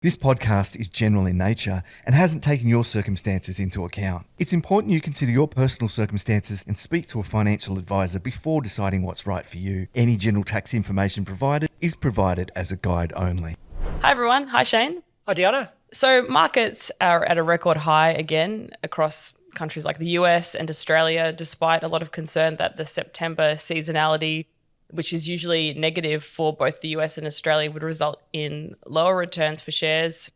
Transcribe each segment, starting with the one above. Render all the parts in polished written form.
This podcast is general in nature and hasn't taken your circumstances into account. It's important you consider your personal circumstances and speak to a financial advisor before deciding what's right for you. Any general tax information provided is provided as a guide only. Hi everyone. Hi Shane. Hi Deanna. So markets are at a record high again across countries like the US and Australia, despite a lot of concern that the September seasonality, which is usually negative for both the US and Australia, would result in lower returns for shares.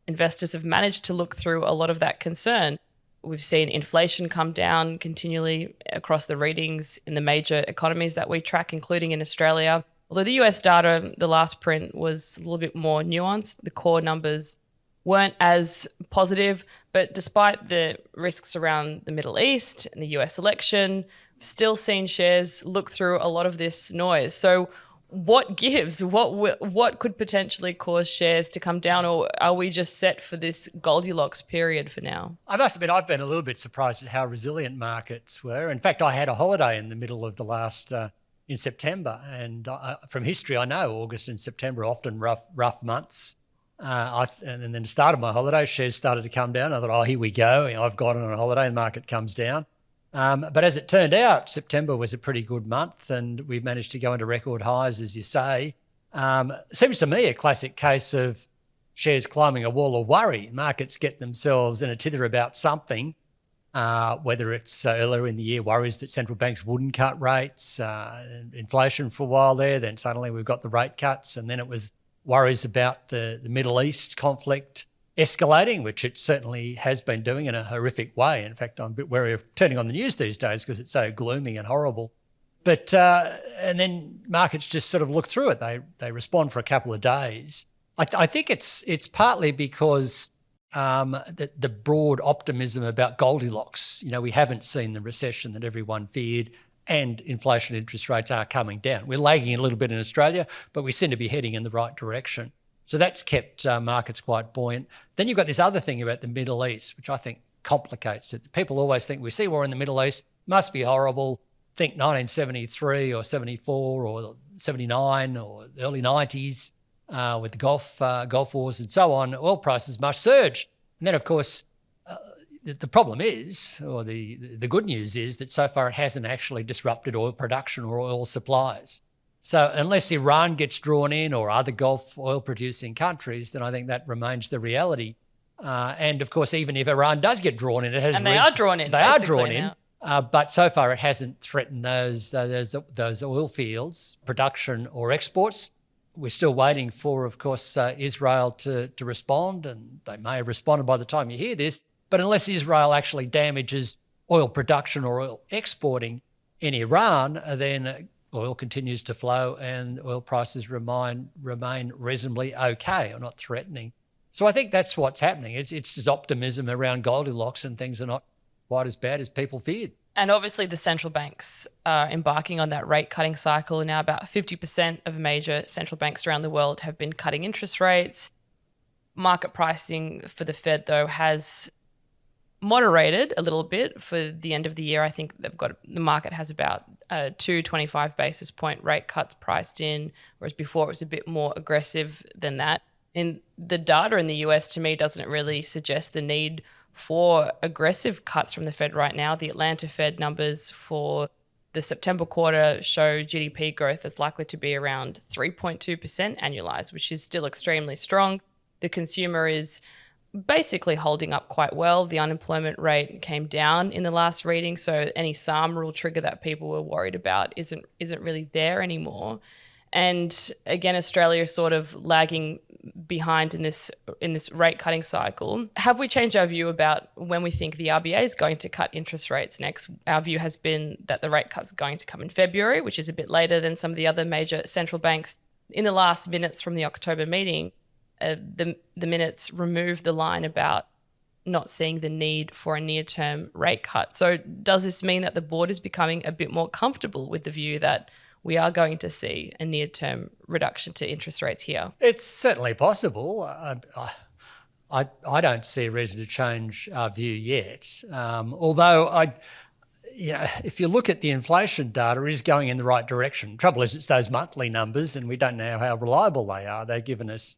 Investors have managed to look through a lot of that concern. We've seen inflation come down continually across the readings in the major economies that we track, including in Australia. Although the US data, the last print, was a little bit more nuanced, the core numbers weren't as positive. But despite the risks around the Middle East and the US election, still seen shares look through a lot of this noise. So what gives? What could potentially cause shares to come down, or are we just set for this Goldilocks period for now? I must admit, I've been a little bit surprised at how resilient markets were. In fact, I had a holiday in the middle of the last, in September, and from history, I know August and September are often rough months. And then the start of my holiday, shares started to come down. I thought, oh, here we go. I've gone on a holiday, the market comes down. But as it turned out, September was a pretty good month and we've managed to go into record highs, as you say. Seems to me a classic case of shares climbing a wall of worry. Markets get themselves in a tither about something, whether it's earlier in the year, worries that central banks wouldn't cut rates, inflation for a while there, then suddenly we've got the rate cuts, and then it was worries about the Middle East conflict escalating, which it certainly has been doing in a horrific way. In fact, I'm a bit wary of turning on the news these days because it's so gloomy and horrible. But and then markets just sort of look through it. They respond for a couple of days. I think it's partly because the broad optimism about Goldilocks. We haven't seen the recession that everyone feared, and inflation, interest rates are coming down. We're lagging a little bit in Australia, but we seem to be heading in the right direction. So that's kept markets quite buoyant. Then you've got this other thing about the Middle East, which I think complicates it. People always think we see war in the Middle East, must be horrible. Think 1973 or 74 or 79 or the early 90s with the Gulf Wars and so on. Oil prices must surge. And then, of course, the problem is, or the good news is, that so far it hasn't actually disrupted oil production or oil supplies. So unless Iran gets drawn in or other Gulf oil-producing countries, then I think that remains the reality. And, of course, even if Iran does get drawn in, it has... And they are drawn in. They are drawn in. But so far it hasn't threatened those oil fields, production or exports. We're still waiting for, of course, Israel to respond, and they may have responded by the time you hear this. But unless Israel actually damages oil production or oil exporting in Iran, then oil continues to flow and oil prices remain reasonably okay or not threatening. So I think that's what's happening. It's just optimism around Goldilocks, and things are not quite as bad as people feared. And obviously the central banks are embarking on that rate cutting cycle. Now about 50% of major central banks around the world have been cutting interest rates. Market pricing for the Fed, though, has moderated a little bit for the end of the year. I think the market has about 225 basis point rate cuts priced in, whereas before it was a bit more aggressive than that. And the data in the US, to me, doesn't really suggest the need for aggressive cuts from the Fed right now. The Atlanta Fed numbers for the September quarter show GDP growth is likely to be around 3.2% annualized, which is still extremely strong. The consumer is basically holding up quite well. The unemployment rate came down in the last reading, so any SARM rule trigger that people were worried about isn't really there anymore. And again, Australia is sort of lagging behind in this rate cutting cycle. Have we changed our view about when we think the RBA is going to cut interest rates next? Our view has been that the rate cut's going to come in February, which is a bit later than some of the other major central banks. In the last minutes from the October meeting, the minutes removed the line about not seeing the need for a near-term rate cut. So does this mean that the board is becoming a bit more comfortable with the view that we are going to see a near-term reduction to interest rates here? It's certainly possible. I don't see a reason to change our view yet. Although if you look at the inflation data, it is going in the right direction. Trouble is, it's those monthly numbers, and we don't know how reliable they are. They've given us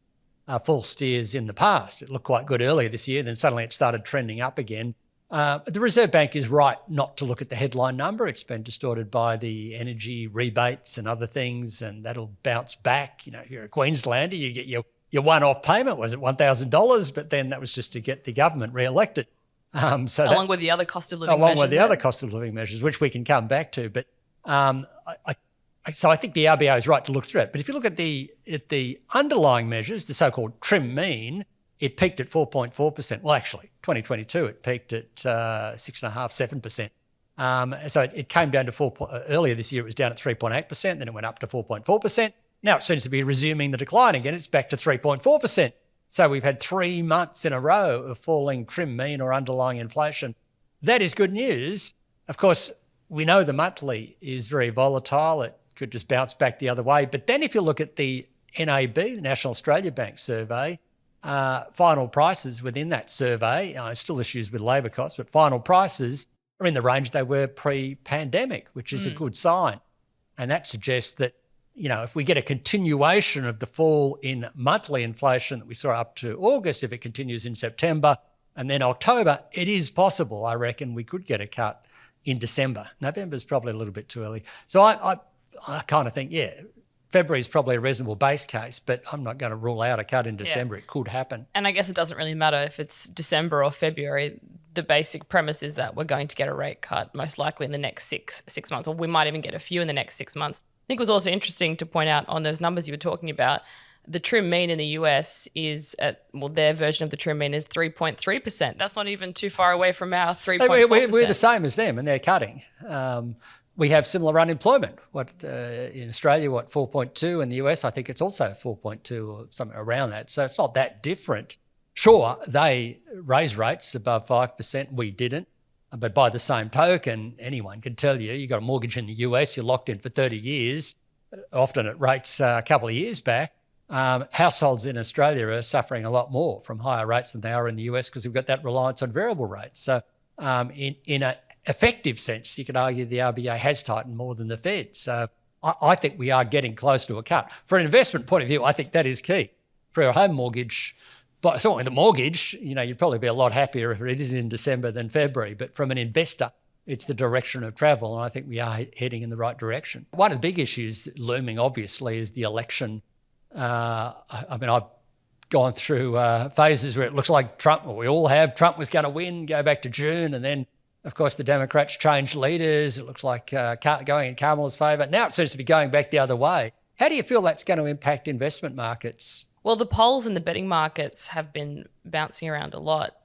false steers in the past. It looked quite good earlier this year, then suddenly it started trending up again. The Reserve Bank is right not to look at the headline number. It's been distorted by the energy rebates and other things, and that'll bounce back. You know, if you're a Queenslander, you get your one-off payment, was it $1,000? But then that was just to get the government re-elected. Along with the other cost of living measures. Along with the other cost of living measures, which we can come back to. But so I think the RBA is right to look through it. But if you look at the underlying measures, the so-called trim mean, it peaked at 4.4%. Well, actually, 2022, it peaked at 6.5%, 7%. So it came down to earlier this year, it was down at 3.8%, then it went up to 4.4%. Now it seems to be resuming the decline again. It's back to 3.4%. So we've had 3 months in a row of falling trim mean or underlying inflation. That is good news. Of course, we know the monthly is very volatile. It could just bounce back the other way. But then if you look at the NAB, the National Australia Bank survey, final prices within that survey, still issues with labour costs, but final prices are in the range they were pre-pandemic, which is a good sign. And that suggests that, you know, if we get a continuation of the fall in monthly inflation that we saw up to August, if it continues in September and then October, it is possible, I reckon, we could get a cut in December. November's probably a little bit too early. So I kind of think, February is probably a reasonable base case, but I'm not going to rule out a cut in December. It could happen. And I guess it doesn't really matter if it's December or February. The basic premise is that we're going to get a rate cut most likely in the next six months, or we might even get a few in the next 6 months. I think it was also interesting to point out on those numbers you were talking about, the trim mean in the US is their version of the trim mean is 3.3%. That's not even too far away from our 3.4%. We're the same as them, and they're cutting. We have similar unemployment. In Australia, 4.2, in the US, I think it's also 4.2 or something around that. So it's not that different. Sure, they raised rates above 5%. We didn't. But by the same token, anyone can tell you got a mortgage in the US, you're locked in for 30 years, often at rates a couple of years back. Households in Australia are suffering a lot more from higher rates than they are in the US because we've got that reliance on variable rates. So in an effective sense, you could argue the RBA has tightened more than the Fed. So I think we are getting close to a cut. For an investment point of view, I think that is key. For a home mortgage, but certainly the mortgage, you'd probably be a lot happier if it is in December than February. But from an investor, it's the direction of travel, and I think we are heading in the right direction. One of the big issues looming, obviously, is the election. I've gone through phases where it looks like Trump was going to win, go back to June, and then, of course, the Democrats changed leaders. It looks like going in Kamala's favour. Now it seems to be going back the other way. How do you feel that's going to impact investment markets? Well, the polls in the betting markets have been bouncing around a lot.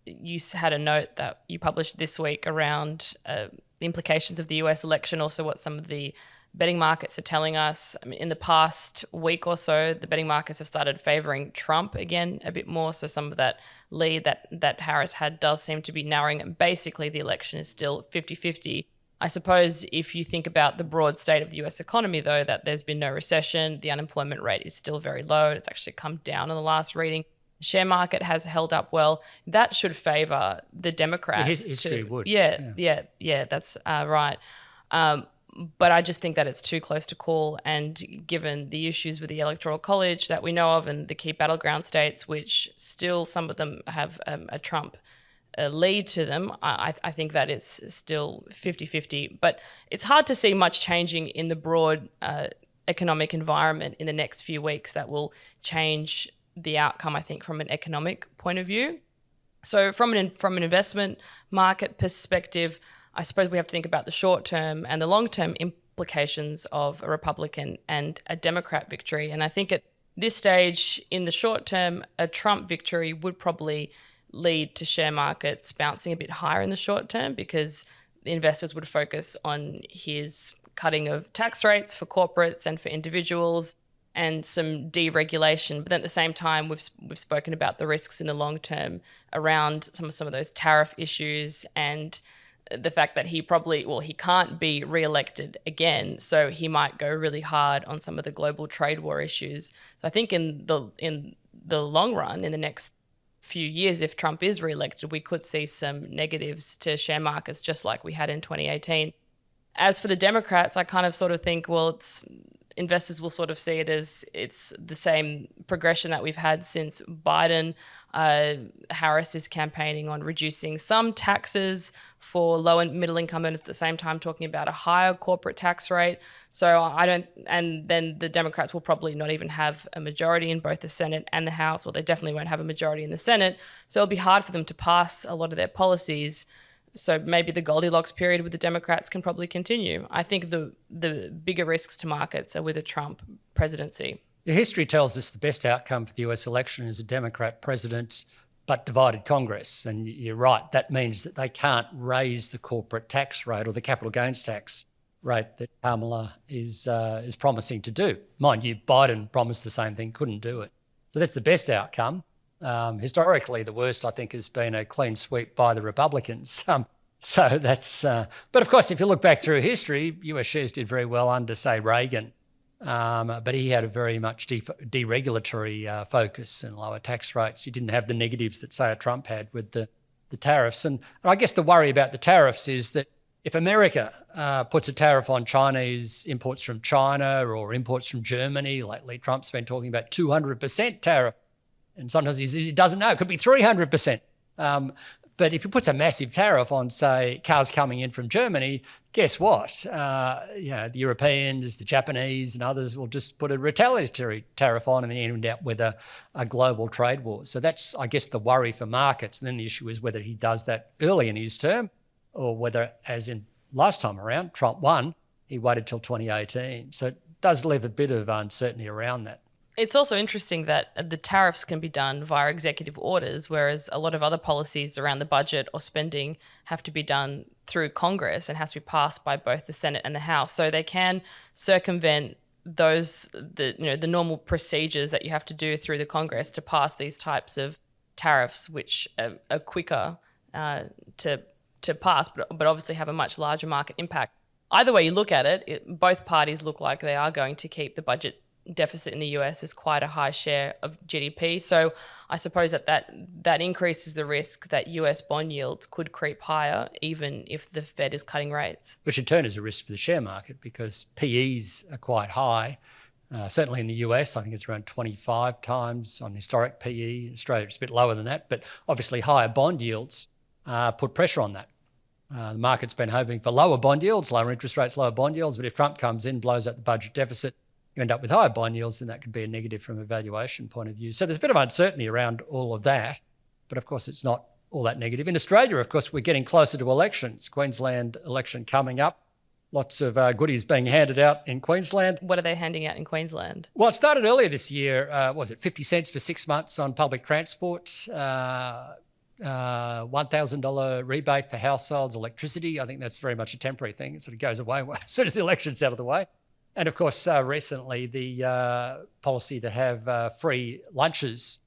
You had a note that you published this week around the implications of the US election, also what some of the betting markets are telling us. I mean, in the past week or so, the betting markets have started favouring Trump again a bit more. So some of that lead that Harris had does seem to be narrowing. And basically, the election is still 50-50. I suppose if you think about the broad state of the US economy, though, that there's been no recession, the unemployment rate is still very low. It's actually come down in the last reading. The share market has held up well. That should favour the Democrats. History would. Yeah, that's right. But I just think that it's too close to call. And given the issues with the Electoral College that we know of and the key battleground states, which still some of them have a Trump lead to them, I think that it's still 50-50. But it's hard to see much changing in the broad economic environment in the next few weeks that will change the outcome, I think, from an economic point of view. So from an investment market perspective, I suppose we have to think about the short term and the long term implications of a Republican and a Democrat victory. And I think at this stage, in the short term, a Trump victory would probably lead to share markets bouncing a bit higher in the short term because the investors would focus on his cutting of tax rates for corporates and for individuals and some deregulation. But then at the same time, we've spoken about the risks in the long term around some of those tariff issues and the fact that he can't be re-elected again, so he might go really hard on some of the global trade war issues. So I think in the long run, in the next few years, if Trump is re-elected, we could see some negatives to share markets just like we had in 2018. As for the Democrats, I kind of sort of think, well, investors will sort of see it as it's the same progression that we've had since Biden. Harris is campaigning on reducing some taxes for low and middle income earners, at the same time talking about a higher corporate tax rate. So and then the Democrats will probably not even have a majority in both the Senate and the House, or they definitely won't have a majority in the Senate. So it'll be hard for them to pass a lot of their policies. So maybe the Goldilocks period with the Democrats can probably continue. I think the bigger risks to markets are with a Trump presidency. The history tells us the best outcome for the US election is a Democrat president but divided Congress. And you're right, that means that they can't raise the corporate tax rate or the capital gains tax rate that Kamala is promising to do. Mind you, Biden promised the same thing, couldn't do it. So that's the best outcome. Historically, the worst, I think, has been a clean sweep by the Republicans. So that's, but of course, if you look back through history, US shares did very well under, say, Reagan. But he had a very much deregulatory focus and lower tax rates. He didn't have the negatives that, say, a Trump had with the tariffs. And I guess the worry about the tariffs is that if America puts a tariff on Chinese imports from China or imports from Germany, lately Trump's been talking about 200% tariff. And sometimes he doesn't know, it could be 300%. But if he puts a massive tariff on, say, cars coming in from Germany, guess what? The Europeans, the Japanese and others will just put a retaliatory tariff on and then end up with a global trade war. So that's, I guess, the worry for markets. And then the issue is whether he does that early in his term or whether, as in last time around, Trump won, he waited till 2018. So it does leave a bit of uncertainty around that. It's also interesting that the tariffs can be done via executive orders, whereas a lot of other policies around the budget or spending have to be done through Congress and has to be passed by both the Senate and the House. So they can circumvent the normal procedures that you have to do through the Congress to pass these types of tariffs, which are quicker to pass, but obviously have a much larger market impact. Either way you look at it, both parties look like they are going to keep the budget deficit in the US is quite a high share of GDP. So I suppose that increases the risk that US bond yields could creep higher even if the Fed is cutting rates. Which in turn is a risk for the share market because PEs are quite high. Certainly in the US, I think it's around 25 times on historic PE. In Australia, it's a bit lower than that. But obviously higher bond yields put pressure on that. The market's been hoping for lower bond yields, lower interest rates, lower bond yields. But if Trump comes in, blows out the budget deficit, you end up with higher bond yields, and that could be a negative from a valuation point of view. So there's a bit of uncertainty around all of that, but of course it's not all that negative. In Australia, of course, we're getting closer to elections. Queensland election coming up. Lots of goodies being handed out in Queensland. What are they handing out in Queensland? Well, it started earlier this year. 50 cents for 6 months on public transport, $1,000 rebate for households, electricity. I think that's very much a temporary thing. It sort of goes away as soon as the election's out of the way. And of course, recently the policy to have free lunches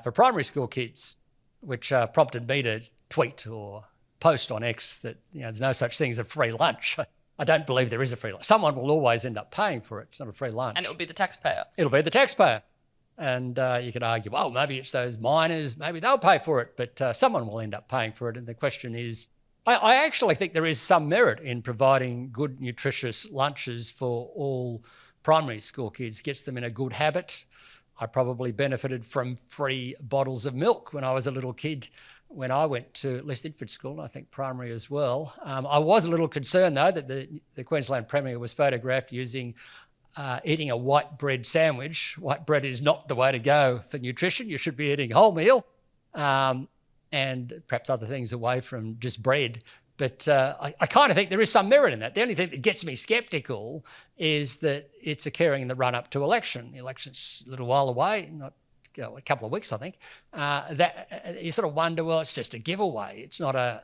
for primary school kids, which prompted me to tweet or post on X that there's no such thing as a free lunch. I don't believe there is a free lunch. Someone will always end up paying for it. It's not a free lunch. And it will be the taxpayer. It'll be the taxpayer. And you could argue, well, maybe it's those miners, maybe they'll pay for it, but someone will end up paying for it. And the question is, I actually think there is some merit in providing good, nutritious lunches for all primary school kids, gets them in a good habit. I probably benefited from free bottles of milk when I was a little kid, when I went to at least infant school, and I think primary as well. I was a little concerned, though, that the Queensland Premier was photographed eating a white bread sandwich. White bread is not the way to go for nutrition. You should be eating wholemeal. And perhaps other things away from just bread. But I kind of think there is some merit in that. The only thing that gets me sceptical is that it's occurring in the run-up to election. The election's a little while away, a couple of weeks, I think. That you sort of wonder, well, it's just a giveaway. It's not a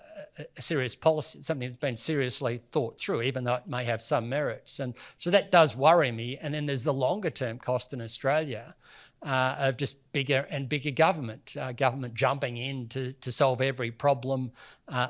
serious policy, something that's been seriously thought through, even though it may have some merits. And so that does worry me. And then there's the longer-term cost in Australia of just bigger and bigger government jumping in to solve every problem,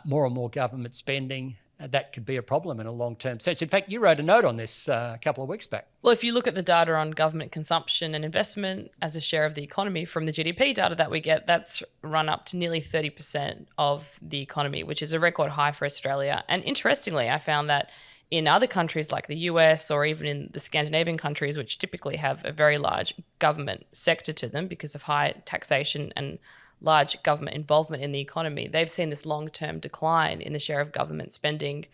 more and more government spending. That could be a problem in a long-term sense. In fact, you wrote a note on this a couple of weeks back. Well, if you look at the data on government consumption and investment as a share of the economy from the GDP data that we get, that's run up to nearly 30% of the economy, which is a record high for Australia. And interestingly, I found that in other countries like the US or even in the Scandinavian countries, which typically have a very large government sector to them because of high taxation and large government involvement in the economy, they've seen this long-term decline in the share of government spending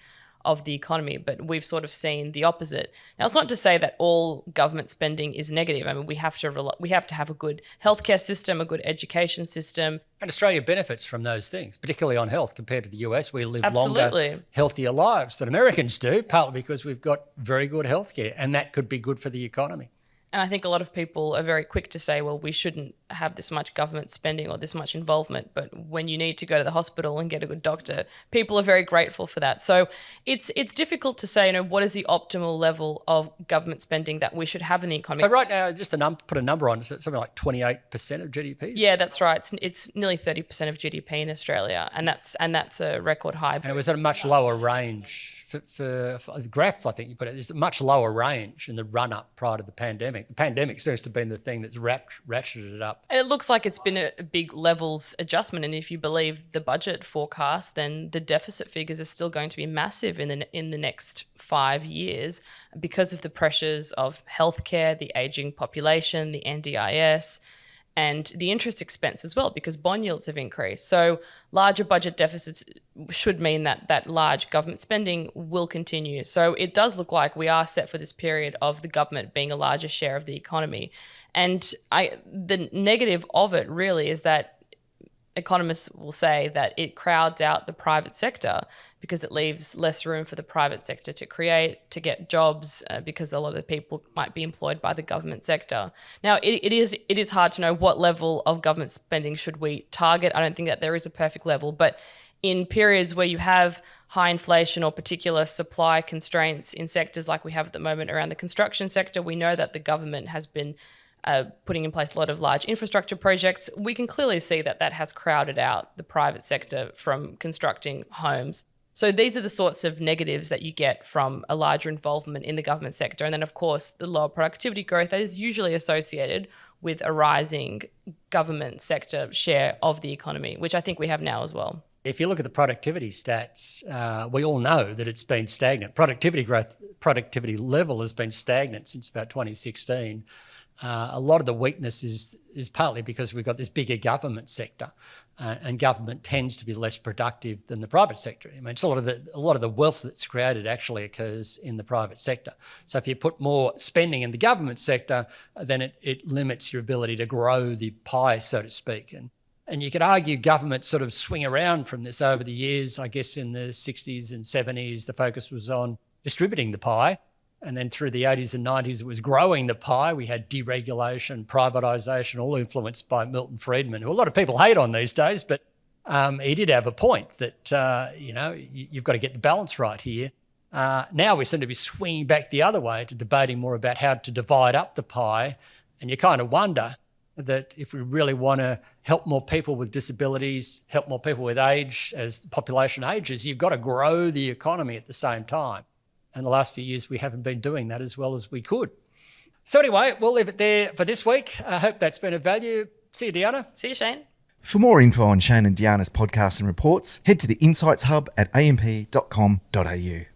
of the economy, but we've sort of seen the opposite. Now, it's not to say that all government spending is negative. I mean, we have to have a good healthcare system, a good education system. And Australia benefits from those things, particularly on health compared to the US. We live Absolutely. longer, healthier lives than Americans do, partly because we've got very good healthcare, and that could be good for the economy. And I think a lot of people are very quick to say, well, we shouldn't have this much government spending or this much involvement. But when you need to go to the hospital and get a good doctor, people are very grateful for that. So it's difficult to say, what is the optimal level of government spending that we should have in the economy. So right now, just put a number on it, something like 28% of GDP? Yeah, that's right. It's nearly 30% of GDP in Australia, and that's a record high. And it was at a much lower range. For the graph, I think you put it, there's a much lower range in the run-up prior to the pandemic. The pandemic seems to have been the thing that's ratcheted it up. And it looks like it's been a big levels adjustment. And if you believe the budget forecast, then the deficit figures are still going to be massive in the next 5 years because of the pressures of healthcare, the ageing population, the NDIS, and the interest expense as well, because bond yields have increased. So larger budget deficits should mean that large government spending will continue. So it does look like we are set for this period of the government being a larger share of the economy. And the negative of it really is that economists will say that it crowds out the private sector because it leaves less room for the private sector to create, to get jobs, because a lot of the people might be employed by the government sector. Now, it is hard to know what level of government spending should we target. I don't think that there is a perfect level, but in periods where you have high inflation or particular supply constraints in sectors like we have at the moment around the construction sector, we know that the government has been putting in place a lot of large infrastructure projects. We can clearly see that has crowded out the private sector from constructing homes. So these are the sorts of negatives that you get from a larger involvement in the government sector. And then, of course, the lower productivity growth that is usually associated with a rising government sector share of the economy, which I think we have now as well. If you look at the productivity stats, we all know that it's been stagnant. Productivity level has been stagnant since about 2016. A lot of the weakness is partly because we've got this bigger government sector, and government tends to be less productive than the private sector. I mean, it's a lot of the wealth that's created actually occurs in the private sector. So if you put more spending in the government sector, then it limits your ability to grow the pie, so to speak. And you could argue government sort of swing around from this over the years. I guess in the 60s and 70s, the focus was on distributing the pie. And then through the 80s and 90s, it was growing the pie. We had deregulation, privatisation, all influenced by Milton Friedman, who a lot of people hate on these days, but he did have a point that, you've got to get the balance right here. Now we seem to be swinging back the other way to debating more about how to divide up the pie. And you kind of wonder that if we really want to help more people with disabilities, help more people with age as the population ages, you've got to grow the economy at the same time. And the last few years, we haven't been doing that as well as we could. So anyway, we'll leave it there for this week. I hope that's been of value. See you, Deanna. See you, Shane. For more info on Shane and Deanna's podcasts and reports, head to the Insights Hub at amp.com.au.